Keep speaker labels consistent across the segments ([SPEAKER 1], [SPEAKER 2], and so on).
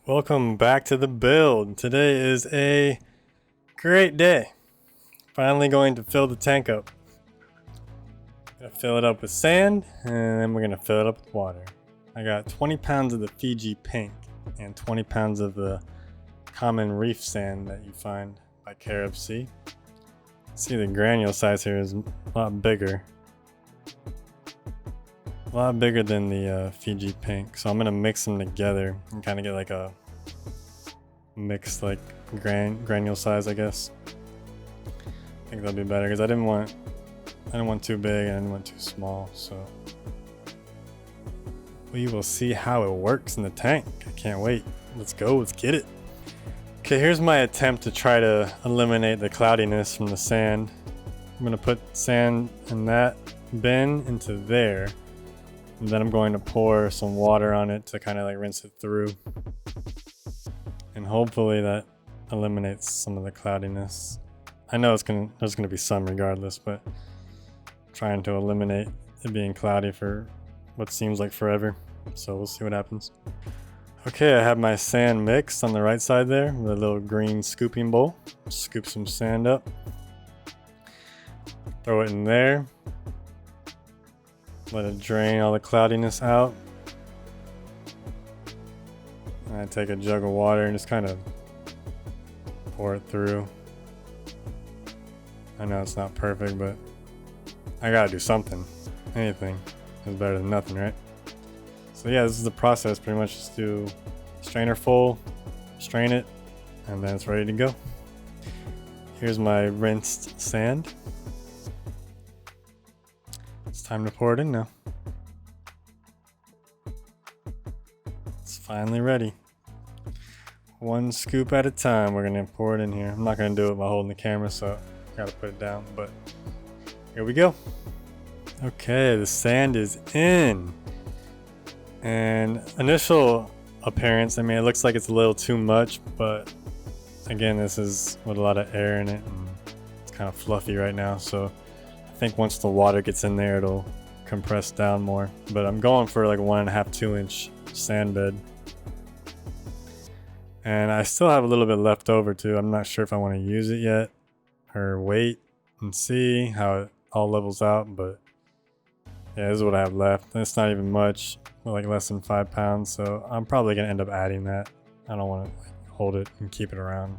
[SPEAKER 1] Welcome back to the build. Today is a great day. Finally going to fill the tank up. Gonna fill it up with sand and then we're gonna fill it up with water. I got 20 pounds of the Fiji pink and 20 pounds of the common reef sand that you find by Carib Sea. See, the granule size here is a lot bigger. A lot bigger than the Fiji pink, so I'm gonna mix them together and kind of get like a mixed like granule size, I guess. I think that'll be better because I didn't want too big and I didn't want too small. So we will see how it works in the tank. I can't wait. Let's go. Let's get it. Okay, here's my attempt to try to eliminate the cloudiness from the sand. I'm gonna put sand in that bin into there. And then I'm going to pour some water on it to kind of like rinse it through. And hopefully that eliminates some of the cloudiness. I know there's gonna be some regardless, but I'm trying to eliminate it being cloudy for what seems like forever. So we'll see what happens. Okay, I have my sand mixed on the right side there with a little green scooping bowl. Scoop some sand up. Throw it in there. Let it drain all the cloudiness out. And I take a jug of water and just kind of pour it through. I know it's not perfect, but I gotta do something. Anything is better than nothing, right? So yeah, this is the process. Pretty much just do strainer full, strain it, and then it's ready to go. Here's my rinsed sand. It's time to pour it in now. It's finally ready. One scoop at a time, we're gonna pour it in here. I'm not gonna do it while holding the camera, so I gotta put it down, but here we go. Okay, the sand is in. And initial appearance, I mean, it looks like it's a little too much, but again, this is with a lot of air in it, and it's kind of fluffy right now, so I think once the water gets in there, it'll compress down more. But I'm going for like 1.5 to 2 inch sand bed. And I still have a little bit left over too. I'm not sure if I want to use it yet or wait and see how it all levels out. But yeah, this is what I have left. And it's not even much, like less than 5 pounds. So I'm probably going to end up adding that. I don't want to hold it and keep it around.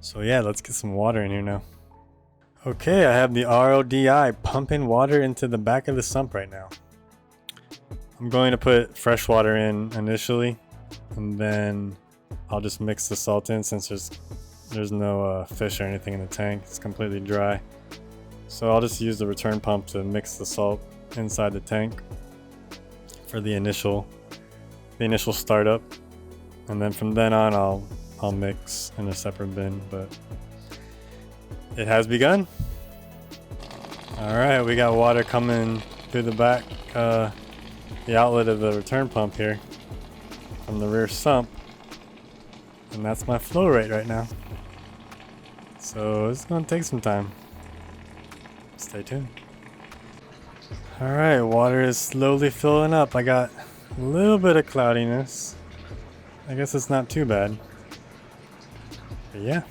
[SPEAKER 1] So yeah, let's get some water in here now. Okay, I have the RODI pumping water into the back of the sump right now. I'm going to put fresh water in initially, and then I'll just mix the salt in since there's no fish or anything in the tank. It's completely dry. So I'll just use the return pump to mix the salt inside the tank for the initial startup, and then from then on I'll mix in a separate bin. But it has begun. Alright, we got water coming through the back, the outlet of the return pump here from the rear sump. And that's my flow rate right now. So it's going to take some time. Stay tuned. Alright, water is slowly filling up. I got a little bit of cloudiness. I guess it's not too bad. But yeah.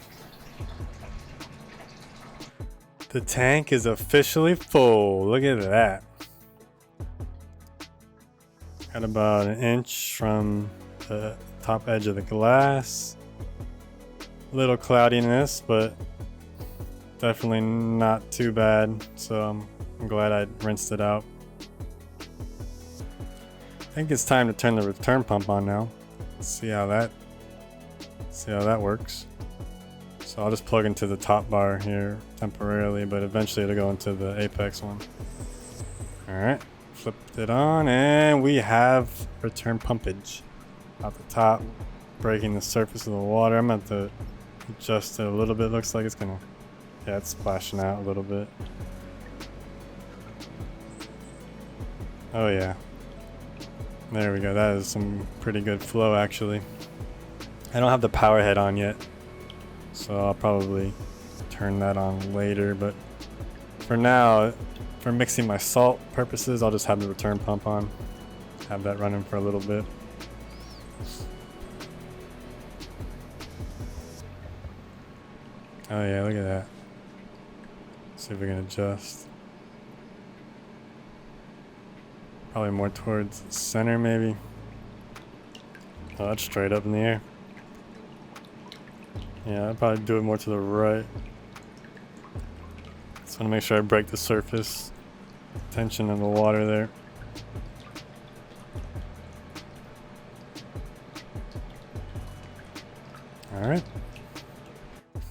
[SPEAKER 1] The tank is officially full. Look at that. Got about 1 inch from the top edge of the glass. A little cloudiness, but definitely not too bad. So I'm glad I rinsed it out. I think it's time to turn the return pump on now. See how that works. So I'll just plug into the top bar here temporarily, but eventually it'll go into the apex one. Alright, flipped it on and we have return pumpage out the top, breaking the surface of the water. I'm going to have to adjust it a little bit. Looks like it's gonna, yeah, it's splashing out a little bit. Oh yeah. There we go. That is some pretty good flow actually. I don't have the power head on yet, so I'll probably turn that on later, but for now, for mixing my salt purposes, I'll just have the return pump on. Have that running for a little bit. Oh yeah, look at that. See if we can adjust. Probably more towards the center, maybe. Oh, that's straight up in the air. Yeah, I'd probably do it more to the right. Just want to make sure I break the surface tension of the water there. Alright.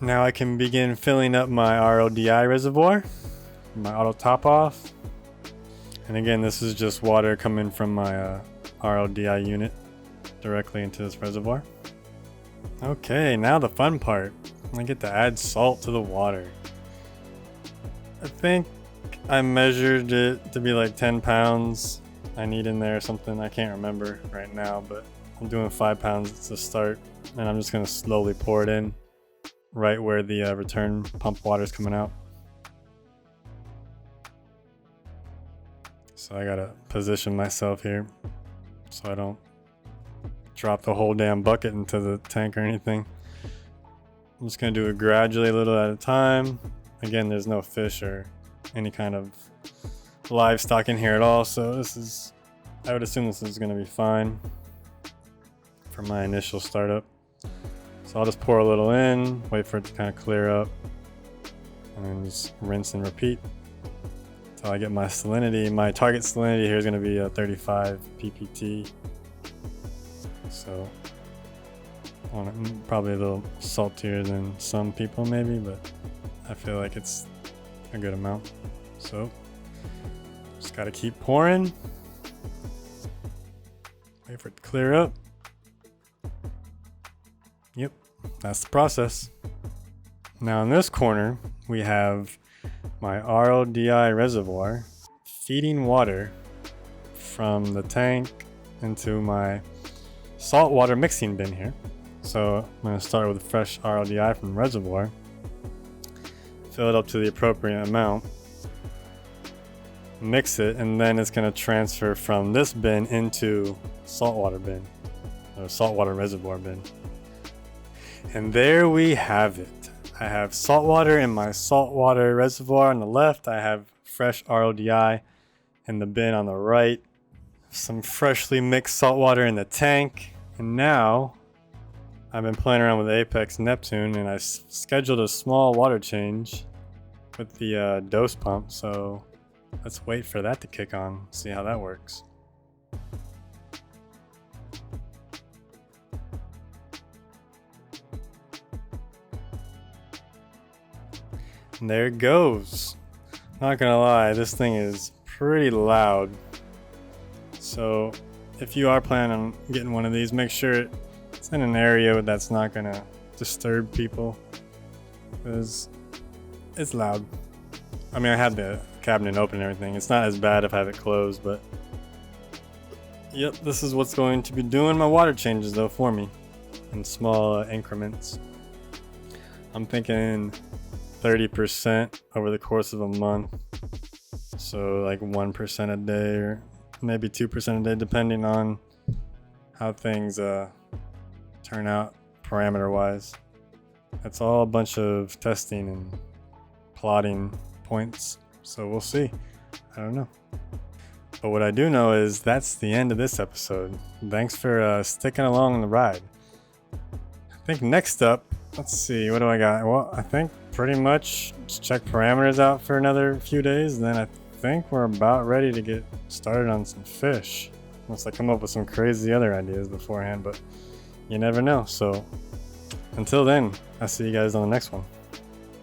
[SPEAKER 1] Now I can begin filling up my RODI reservoir. My auto top off. And again, this is just water coming from my RODI unit directly into this reservoir. Okay, now the fun part. I get to add salt to the water. I think I measured it to be like 10 pounds I need in there or something. I can't remember right now, but I'm doing 5 pounds to start. And I'm just going to slowly pour it in right where the return pump water is coming out. So I gotta position myself here so I don't drop the whole damn bucket into the tank or anything. I'm just gonna do it gradually, a little at a time. Again, there's no fish or any kind of livestock in here at all, so this is, I would assume this is gonna be fine for my initial startup. So I'll just pour a little in, wait for it to kind of clear up, and then just rinse and repeat. So I get my salinity. My target salinity here is going to be 35 ppt. So probably a little saltier than some people maybe, but I feel like it's a good amount. So just got to keep pouring. Wait for it to clear up. Yep, that's the process. Now in this corner, we have my RODI reservoir feeding water from the tank into my saltwater mixing bin here. So I'm going to start with fresh RODI from the reservoir, fill it up to the appropriate amount, mix it, and then it's going to transfer from this bin into saltwater bin, or saltwater reservoir bin. And there we have it. I have saltwater in my saltwater reservoir on the left. I have fresh RODI in the bin on the right. Some freshly mixed saltwater in the tank. And now I've been playing around with Apex Neptune and I scheduled a small water change with the dose pump. So let's wait for that to kick on, see how that works. And there it goes. Not gonna lie, this thing is pretty loud. So if you are planning on getting one of these, make sure it's in an area that's not gonna disturb people, because it's loud. I mean, I have the cabinet open and everything. It's not as bad if I have it closed, but yep, this is what's going to be doing my water changes though for me in small increments. I'm thinking 30% over the course of a month. So like 1% a day or maybe 2% a day, depending on how things turn out parameter wise. It's all a bunch of testing and plotting points. So we'll see. I don't know. But what I do know is that's the end of this episode. Thanks for sticking along on the ride. I think next up, let's see, what do I got? Well, I think pretty much just check parameters out for another few days. Then I think we're about ready to get started on some fish. Unless I come up with some crazy other ideas beforehand, but you never know. So until then, I'll see you guys on the next one.